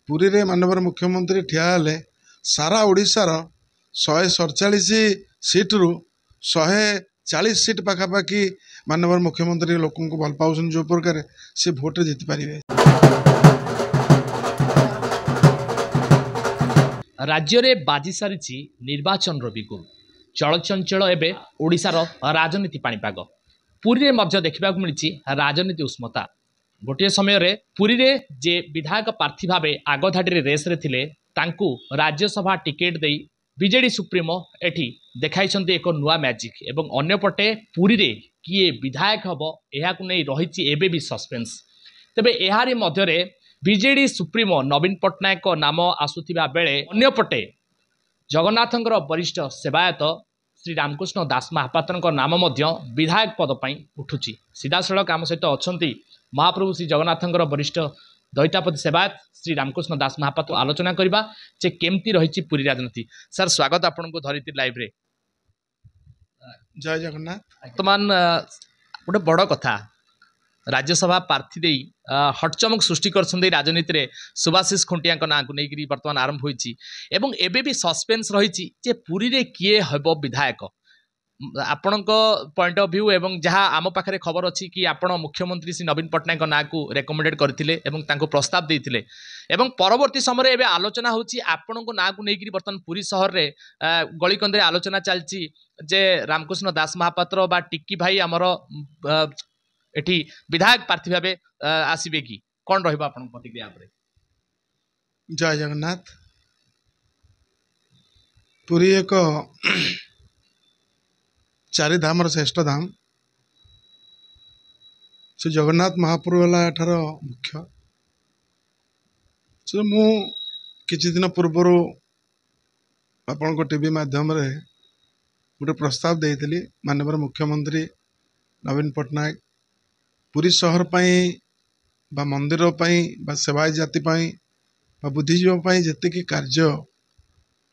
पुरी रे माननीय मुख्यमंत्री ठिया हेले सारा ओडिशार 147 सीट रु 140 सीट पाखापाखि माननीय मुख्यमंत्री लोक भल पाऊन जो प्रकार से भोट जीति पारे। राज्य रे बाजी सारी निर्वाचन बिगुल चलचंचल एवं ओडिशार राजनीति पाणीपाग पुरी रे मध्य देखा मिली राजनीति उष्मता। गोटे समय रे पुरी रे जे विधायक प्रार्थी भाव आगधाड़ी रेस रे थिले तांकू राज्यसभा टिकेट दे बीजेडी सुप्रीमो एठी देखाई एक नुआ मैजिक एवं अन्यपटे पुरी रे किए विधायक हम यह नहीं रही एबे भी सस्पेंस। तेबे एहारी मध्य रे बीजेडी सुप्रीमो नवीन पट्टनायक नाम आसुथिबा बेले अन्यपटे जगन्नाथंकर वरिष्ठ सेवायत श्री रामकृष्ण दास महापात्र नाम विधायक पद पर उठुची। सीधासलख आम सहित अच्छा महाप्रभु श्री जगन्नाथंकर वरिष्ठ दैतापति सेवायत श्री रामकृष्ण दास महापात्र आलोचना करबा जे केमती रही पुरी राजनीति। सर स्वागत आपन को धरित्री लाइव रे। जय जगन्नाथ। वर्तमान गोटे बड़ कथा राज्यसभा प्रार्थी दे हटचमक सृष्टि कर राजनीति रे सुभाषिष खुंटिया ना को लेकर बर्तमान आरंभ होईची एवं एबे भी सस्पेंस रही जे पुरी रे किए हेबो विधायक आपण पॉइंट ऑफ व्यू एवं जहाँ आम पाखे खबर अच्छी कि आपण मुख्यमंत्री श्री नवीन पट्टनायक ना को रेकमेंडेड करथिले एवं तांको प्रस्ताव देथिले एवं परवर्ती समय एबे आलोचना होची आपण ना को लेकर बर्तमान पुरी शहर रे गलीकंदे आलोचना चलची जे रामकृष्ण दास महापात्र बा टिक्की भाई आमर एठी विधायक प्रार्थी भाव आसबे कि कौन रहिबा आपण प्रतिक्रिया पर। जय जगन्नाथ। पुरी एक चारि धाम श्रेष्ठ धाम से जगन्नाथ महाप्रभु एठार मुख्य से मु किछि दिन पूर्वर आपण टीवी माध्यम रे गोटे प्रस्ताव देइथिली माननीय मुख्यमंत्री नवीन पट्टनायक पुरी शहर पाई बा मंदिर पाई बा सेवाय जाति पाई बा बुद्धिजीवी पाई जेतिकी कार्य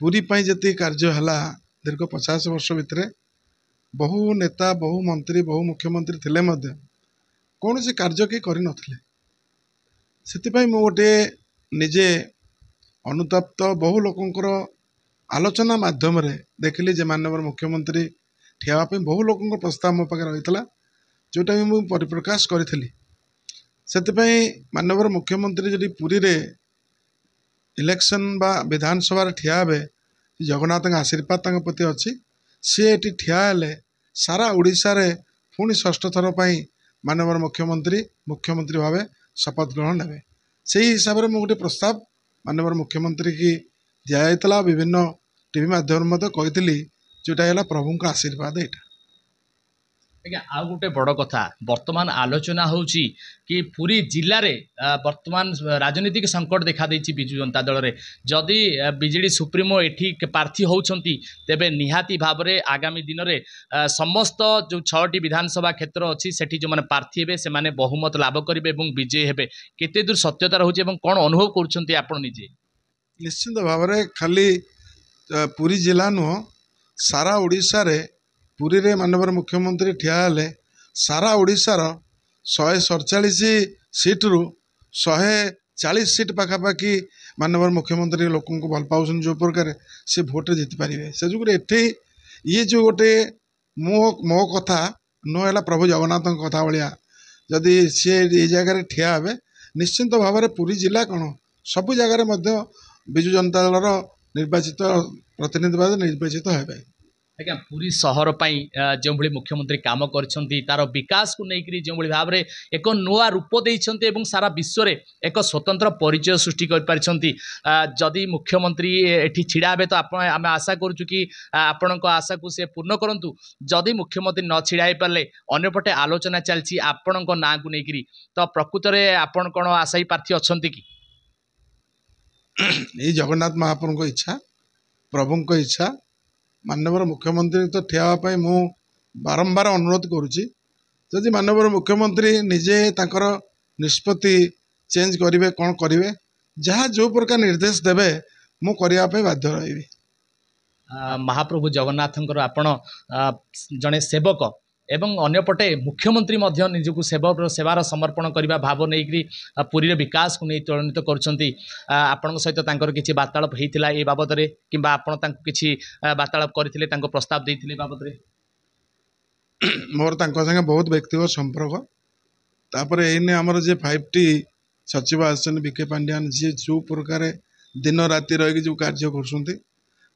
पुरी पाई जेतिकी कार्य हला दीर्घ 50 वर्ष भितरे बहु नेता बहु मंत्री बहु मुख्यमंत्री थिले मध्य कौन से कार्य के करि नथिले। सेतिपाई मो गोटे निजे अनुतप्त बहु लोकंकर आलोचना माध्यम रे देखिली जे माननीय मुख्यमंत्री ठियावा पे बहु लोकंकर प्रस्ताव मो पाखे रहितला जोटा भी मुझे परिप्रकाश करी। सेतिपाई माननीय मुख्यमंत्री जदि पुरी रे इलेक्शन बा विधानसभा ठिया हे जगन्नाथ आशीर्वाद तांको प्रति अच्छी सी एटी ठिया हेले सारा ओडिशा रे पुणी षष्ठ थर पर माननीय मुख्यमंत्री भाव शपथ ग्रहण ने से हिसाब से मुझे प्रस्ताव माननीय मुख्यमंत्री की दिया विभिन्न टीवी माध्यम कही जोटा है प्रभु का आशीर्वाद यहाँ। आज्ञा आउ गोटे बड़ कथा वर्तमान आलोचना होची कि पुरी जिले में वर्तमान राजनीतिक संकट देखा देछि बिजु जनता दल रे जदि बीजेडी सुप्रीमो एठी प्रार्थी होउछंती तेबे निहाती भाव में आगामी दिन में समस्त जो 6टी विधानसभा क्षेत्र अच्छी सेठी जो माने प्रार्थी हेबे से माने बहुमत लाभ करिवे एवं विजय हेबे केते दूर सत्यता रहउछि एवं कोन अनुभव करूछंती आपण निजे। निश्चित भाव में खाली पुरी जिला नुह सारा ओडिशा रे पुरी रे माननीय मुख्यमंत्री ठिया हेले सारा ओडिशार 147 सीट रु 140 सीट पाखापाखि माननीय मुख्यमंत्री लोक भल पाऊन जो प्रकार से भोट जीति पारे। से जुग एठी ये जो गोटे मो कथा न प्रभु जगन्नाथ कथा भाया जदि सी ये जगह ठिया हे निश्चिंत भाव में पुरी जिला कौन सबु जगार विजु जनता दल निर्वाचित प्रतिनिधि निर्वाचित हे। आज्ञा पुरी शहर पाई जो भली मुख्यमंत्री काम करछंती तार विकास को लेकर जो भली भाव में एक नुआ रूप देइछंती एवं सारा विश्व रे एक स्वतंत्र परिचय सृष्टि कर पारिछंती। जदि मुख्यमंत्री एठी छिड़ा हेबे तो आपण आमे आशा करूछु कि आपण को आशा को से पूर्ण करंतु जदि मुख्यमंत्री न छिड़ा हे पारले अन्यपटे आलोचना चलछि आपण को ना को लेकर तो प्रकृत रे आपण कोन आशाई प्रार्थी अछंती कि ये जगन्नाथ महाप्रभु को इच्छा प्रभु को इच्छा माननीय मुख्यमंत्री तो ठियावाई मु बारंबार अनुरोध करुच्ची जदि माननीय मुख्यमंत्री निजे तांकर निष्पत्ति चेंज करेंगे कौन करेंगे जहाँ जो प्रकार निर्देश देवे मु करने बाध्य रही। महाप्रभु जगन्नाथंकर आपण जड़े सेवक ଏବଂ ଅନ୍ୟପଟେ ମୁଖ୍ୟମନ୍ତ୍ରୀ ମଧ୍ୟ ନିଜକୁ ସେବାର ସମର୍ପଣ କରିବା ଭାବ ନେଇକରି ପୁରୀର ବିକାଶକୁ ନେଇ ତ୍ୱରାନ୍ୱିତ କରୁଛନ୍ତି। ଆପଣଙ୍କ ସହିତ ତାଙ୍କର କିଛି ବାର୍ତ୍ତାଳାପ ହେଇଥିଲା ଏ ବାବଦରେ କିମ୍ବା ଆପଣ ତାଙ୍କୁ କିଛି ବାର୍ତ୍ତାଳାପ କରିଥିଲେ, ତାଙ୍କ ପ୍ରସ୍ତାବ ଦେଇଥିଲେ ଏ ବାବଦରେ? ମୋର ତାଙ୍କ ସାଙ୍ଗେ ବହୁତ ବ୍ୟକ୍ତିଗତ ସମ୍ପର୍କ। ତାପରେ ଏଇନେ ଆମର ଯେ 5T ସଚିବ ଆସିଛନ୍ତି ବିକେ ପାଣ୍ଡିଆନ, ଯିଏ ଯେଉଁ ପ୍ରକାର ଦିନ ରାତି ରହିକି ଯେଉଁ କାର୍ଯ୍ୟ କରୁଛନ୍ତି,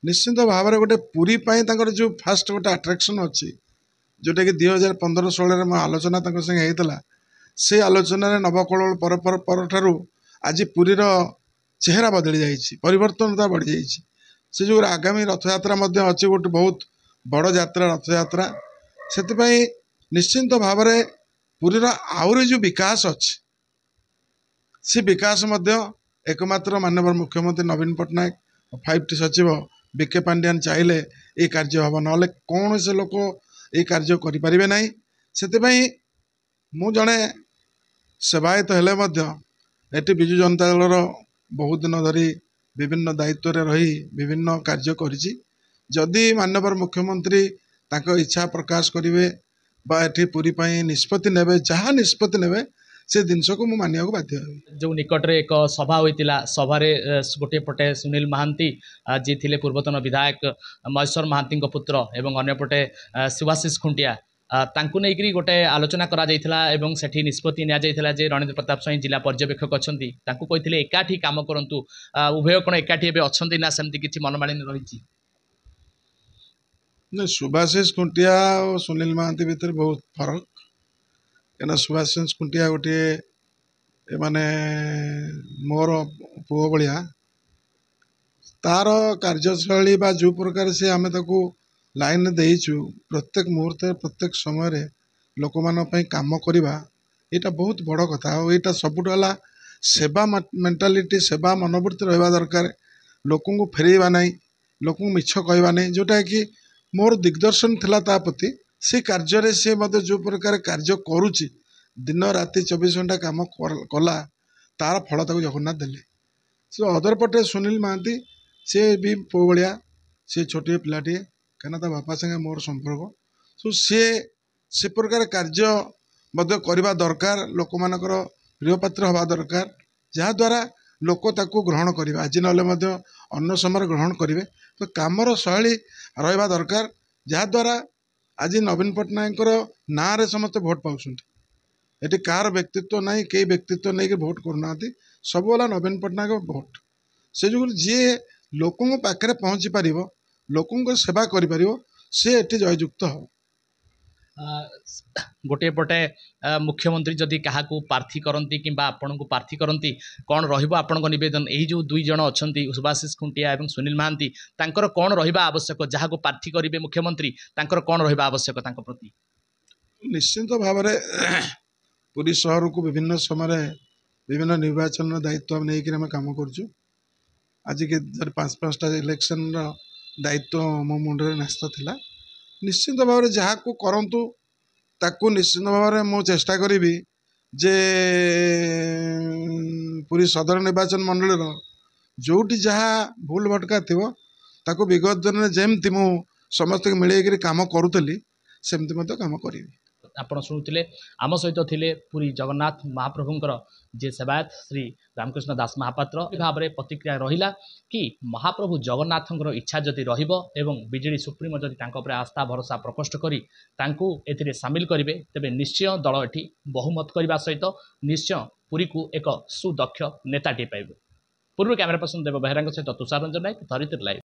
ନିଶ୍ଚିନ୍ତ ଭାବରେ ଗୋଟେ ପୁରୀ ପାଇଁ ତାଙ୍କର ଯେଉଁ ଫାଷ୍ଟ ଗୋଟେ ଆଟ୍ରାକ୍ସନ୍ ଅଛି, ଯେଉଁଟାକି 2015-16ରେ ମୋ ଆଲୋଚନା ତାଙ୍କ ସାଙ୍ଗେ ହେଇଥିଲା। ସେ ଆଲୋଚନାରେ ନବକଳେବର ପରଠାରୁ ଆଜି ପୁରୀର ଚେହେରା ବଦଳି ଯାଇଛି, ପରିବର୍ତ୍ତନତା ବଢ଼ିଯାଇଛି। ସେ ଯେଉଁ ଆଗାମୀ ରଥଯାତ୍ରା ମଧ୍ୟ ଅଛି, ଗୋଟେ ବହୁତ ବଡ଼ ଯାତ୍ରା ରଥଯାତ୍ରା। ସେଥିପାଇଁ ନିଶ୍ଚିନ୍ତ ଭାବରେ ପୁରୀର ଆହୁରି ଯେଉଁ ବିକାଶ ଅଛି, ସେ ବିକାଶ ମଧ୍ୟ ଏକମାତ୍ର ମାନ୍ୟବର ମୁଖ୍ୟମନ୍ତ୍ରୀ ନବୀନ ପଟ୍ଟନାୟକ 5T ସଚିବ ବିକେ ପାଣ୍ଡିଆନ ଚାହିଁଲେ ଏଇ କାର୍ଯ୍ୟ ହେବ, ନହେଲେ କୌଣସି ଲୋକ ଏଇ କାର୍ଯ୍ୟ କରିପାରିବେ ନାହିଁ। ସେଥିପାଇଁ ମୁଁ ଜଣେ ସେବାୟତ ହେଲେ ମଧ୍ୟ ଏଠି ବିଜୁ ଜନତା ଦଳର ବହୁତ ଦିନ ଧରି ବିଭିନ୍ନ ଦାୟିତ୍ୱରେ ରହି ବିଭିନ୍ନ କାର୍ଯ୍ୟ କରିଛି। ଯଦି ମାନ୍ୟବର ମୁଖ୍ୟମନ୍ତ୍ରୀ ତାଙ୍କ ଇଚ୍ଛା ପ୍ରକାଶ କରିବେ ବା ଏଠି ପୁରୀ ପାଇଁ ନିଷ୍ପତ୍ତି ନେବେ, ଯାହା ନିଷ୍ପତ୍ତି ନେବେ ସେ ଜିନିଷକୁ ମୁଁ ମାନିବାକୁ ବାଧ୍ୟ ହେବି। ଯେଉଁ ନିକଟରେ ଏକ ସଭା ହୋଇଥିଲା, ସଭାରେ ଗୋଟିଏ ପଟେ ସୁନୀଲ ମହାନ୍ତି ଯିଏ ଥିଲେ ପୂର୍ବତନ ବିଧାୟକ ମହେଶ୍ୱର ମହାନ୍ତିଙ୍କ ପୁତ୍ର ଏବଂ ଅନ୍ୟପଟେ ସୁଭାଶିଷ ଖୁଣ୍ଟିଆ, ତାଙ୍କୁ ନେଇକରି ଗୋଟେ ଆଲୋଚନା କରାଯାଇଥିଲା ଏବଂ ସେଠି ନିଷ୍ପତ୍ତି ନିଆଯାଇଥିଲା ଯେ ରଣେନ୍ଦ୍ର ପ୍ରତାପ ସ୍ୱାଇଁ ଜିଲ୍ଲା ପର୍ଯ୍ୟବେକ୍ଷକ ଅଛନ୍ତି, ତାଙ୍କୁ କହିଥିଲେ ଏକାଠି କାମ କରନ୍ତୁ। ଉଭୟ କ'ଣ ଏକାଠି ଏବେ ଅଛନ୍ତି ନା ସେମିତି କିଛି ମନମାଳିନ୍ୟ ରହିଛି? ସୁଭାଶିଷ ଖୁଣ୍ଟିଆ ଓ ସୁନୀଲ ମହାନ୍ତି ଭିତରେ ବହୁତ ଫରକ। କାହିଁକିନା ସୁଭାଶିଷ ଖୁଣ୍ଟିଆ ଗୋଟିଏ ମାନେ ମୋର ପୁଅ ଭଳିଆ, ତାର କାର୍ଯ୍ୟଶୈଳୀ ବା ଯେଉଁ ପ୍ରକାର ସେ ଆମେ ତାକୁ ଲାଇନ୍ ଦେଇଛୁ, ପ୍ରତ୍ୟେକ ମୁହୂର୍ତ୍ତରେ ପ୍ରତ୍ୟେକ ସମୟରେ ଲୋକମାନଙ୍କ ପାଇଁ କାମ କରିବା, ଏଇଟା ବହୁତ ବଡ଼ କଥା। ଆଉ ଏଇଟା ସବୁଠୁ ହେଲା ସେବା ମେଣ୍ଟାଲିଟି, ସେବା ମନୋବୃତ୍ତି ରହିବା ଦରକାର। ଲୋକଙ୍କୁ ଫେରେଇବା ନାହିଁ, ଲୋକଙ୍କୁ ମିଛ କହିବା ନାହିଁ, ଯେଉଁଟାକି ମୋର ଦିଗ୍ଦର୍ଶନ ଥିଲା ତା ପ୍ରତି। ସେ କାର୍ଯ୍ୟରେ ସେ ମଧ୍ୟ ଯେଉଁ ପ୍ରକାର କାର୍ଯ୍ୟ କରୁଛି, ଦିନ ରାତି 24 ଘଣ୍ଟା କାମ କଲା, ତାର ଫଳ ତାକୁ ଜଗନ୍ନାଥ ଦେଲେ। ସେ ଅଦର ପଟେ ସୁନୀଲ ମହାନ୍ତି, ସେ ବି ପୁଅ ଭଳିଆ, ସେ ଛୋଟିଏ ପିଲାଟିଏ, କାହିଁକିନା ତା ବାପା ସାଙ୍ଗେ ମୋର ସମ୍ପର୍କ। ସିଏ ସେ ପ୍ରକାର କାର୍ଯ୍ୟ ମଧ୍ୟ କରିବା ଦରକାର, ଲୋକମାନଙ୍କର ପ୍ରିୟପାତ୍ର ହେବା ଦରକାର, ଯାହାଦ୍ୱାରା ଲୋକ ତାକୁ ଗ୍ରହଣ କରିବେ। ଆଜି ନହେଲେ ମଧ୍ୟ ଅନ୍ୟ ସମୟରେ ଗ୍ରହଣ କରିବେ। ତ କାମର ଶୈଳୀ ରହିବା ଦରକାର, ଯାହାଦ୍ୱାରା ଆଜି ନବୀନ ପଟ୍ଟନାୟକଙ୍କର ନାଁରେ ସମସ୍ତେ ଭୋଟ୍ ପାଉଛନ୍ତି। ଏଠି କାହାର ବ୍ୟକ୍ତିତ୍ୱ ନାହିଁ, କେହି ବ୍ୟକ୍ତିତ୍ୱ ନେଇକି ଭୋଟ୍ କରୁନାହାନ୍ତି, ସବୁ ହେଲା ନବୀନ ପଟ୍ଟନାୟକ ଭୋଟ୍। ସେ ଯୋଗୁଁ ଯିଏ ଲୋକଙ୍କ ପାଖରେ ପହଞ୍ଚି ପାରିବ, ଲୋକଙ୍କ ସେବା କରିପାରିବ, ସେ ଏଠି ଜୟଯୁକ୍ତ ହେବ। ଗୋଟିଏ ପଟେ ମୁଖ୍ୟମନ୍ତ୍ରୀ ଯଦି କାହାକୁ ପ୍ରାର୍ଥୀ କରନ୍ତି କିମ୍ବା ଆପଣଙ୍କୁ ପ୍ରାର୍ଥୀ କରନ୍ତି, କ'ଣ ରହିବ ଆପଣଙ୍କ ନିବେଦନ? ଏଇ ଯେଉଁ ଦୁଇ ଜଣ ଅଛନ୍ତି ସୁଭାଶିଷ ଖୁଣ୍ଟିଆ ଏବଂ ସୁନୀଲ ମହାନ୍ତି, ତାଙ୍କର କ'ଣ ରହିବା ଆବଶ୍ୟକ? ଯାହାକୁ ପ୍ରାର୍ଥୀ କରିବେ ମୁଖ୍ୟମନ୍ତ୍ରୀ, ତାଙ୍କର କ'ଣ ରହିବା ଆବଶ୍ୟକ ତାଙ୍କ ପ୍ରତି? ନିଶ୍ଚିନ୍ତ ଭାବରେ ପୁରୀ ସହରକୁ ବିଭିନ୍ନ ସମୟରେ ବିଭିନ୍ନ ନିର୍ବାଚନର ଦାୟିତ୍ୱ ନେଇକରି ଆମେ କାମ କରୁଛୁ। ଆଜିକି 5-5ଟା ଇଲେକ୍ସନର ଦାୟିତ୍ୱ ମୋ ମୁଣ୍ଡରେ ନ୍ୟସ୍ତ ଥିଲା। ନିଶ୍ଚିନ୍ତ ଭାବରେ ଯାହାକୁ କରନ୍ତୁ, ତାକୁ ନିଶ୍ଚିନ୍ତ ଭାବରେ ମୁଁ ଚେଷ୍ଟା କରିବି ଯେ ପୁରୀ ସଦର ନିର୍ବାଚନ ମଣ୍ଡଳୀର ଯେଉଁଠି ଯାହା ଭୁଲ ଭଟକା ଥିବ, ତାକୁ ବିଗତ ଦିନରେ ଯେମିତି ମୁଁ ସମସ୍ତଙ୍କୁ ମିଳେଇକରି କାମ କରୁଥିଲି, ସେମିତି ମଧ୍ୟ କାମ କରିବି। ଆପଣ ଶୁଣୁଥିଲେ, ଆମ ସହିତ ଥିଲେ ପୁରୀ ଜଗନ୍ନାଥ ମହାପ୍ରଭୁଙ୍କର ଯିଏ ସେବାୟତ ଶ୍ରୀ ରାମକୃଷ୍ଣ ଦାସ ମହାପାତ୍ର। ଭାବରେ ପ୍ରତିକ୍ରିୟା ରହିଲା କି ମହାପ୍ରଭୁ ଜଗନ୍ନାଥଙ୍କର ଇଚ୍ଛା ଯଦି ରହିବ ଏବଂ ବିଜେଡି ସୁପ୍ରିମୋ ଯଦି ତାଙ୍କ ଉପରେ ଆସ୍ଥା ଭରସା ପ୍ରକଟ କରି ତାଙ୍କୁ ଏଥିରେ ସାମିଲ କରିବେ, ତେବେ ନିଶ୍ଚୟ ଦଳ ଏଠି ବହୁମତ କରିବା ସହିତ ନିଶ୍ଚୟ ପୁରୀକୁ ଏକ ସୁଦକ୍ଷ ନେତାଟିଏ ପାଇବେ। ପୂର୍ବରୁ କ୍ୟାମେରା ପର୍ସନ ଦେବ ବେହେରାଙ୍କ ସହିତ ତୁଷାର ରଞ୍ଜନ ନାୟକ, ଧରିତ୍ରୀ ଲାଇଭ୍।